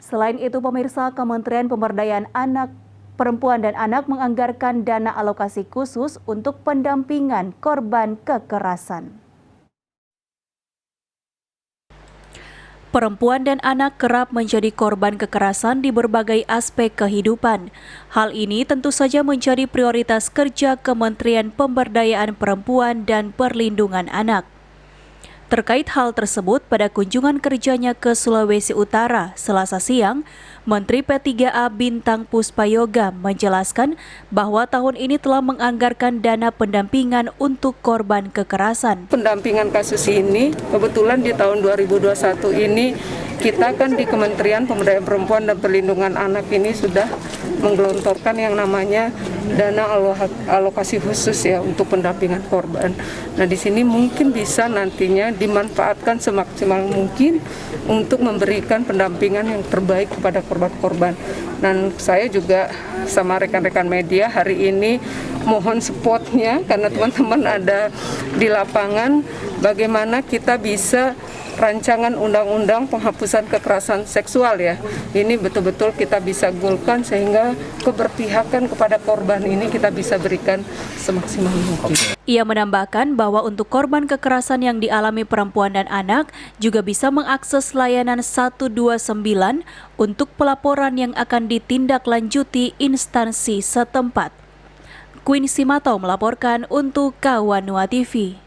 Selain itu, pemirsa, Kementerian Pemberdayaan Anak, Perempuan dan Anak menganggarkan dana alokasi khusus untuk pendampingan korban kekerasan. Perempuan dan anak kerap menjadi korban kekerasan di berbagai aspek kehidupan. Hal ini tentu saja menjadi prioritas kerja Kementerian Pemberdayaan Perempuan dan Perlindungan Anak. Terkait hal tersebut, pada kunjungan kerjanya ke Sulawesi Utara, Selasa siang, Menteri P3A Bintang Puspayoga menjelaskan bahwa tahun ini telah menganggarkan dana pendampingan untuk korban kekerasan. Pendampingan kasus ini, kebetulan di tahun 2021 ini, kita kan di Kementerian Pemberdayaan Perempuan dan Perlindungan Anak ini sudah menggelontorkan yang namanya dana alokasi khusus ya untuk pendampingan korban. Nah, di sini mungkin bisa nantinya dimanfaatkan semaksimal mungkin untuk memberikan pendampingan yang terbaik kepada korban-korban. Dan saya juga sama rekan-rekan media hari ini mohon supportnya karena teman-teman ada di lapangan bagaimana kita bisa rancangan undang-undang penghapusan kekerasan seksual ya. Ini betul-betul kita bisa goalkan sehingga keberpihakan kepada korban ini kita bisa berikan semaksimal mungkin. Ia menambahkan bahwa untuk korban kekerasan yang dialami perempuan dan anak juga bisa mengakses layanan 129 untuk pelaporan yang akan ditindaklanjuti instansi setempat. Queen Simato melaporkan untuk Kawanua TV.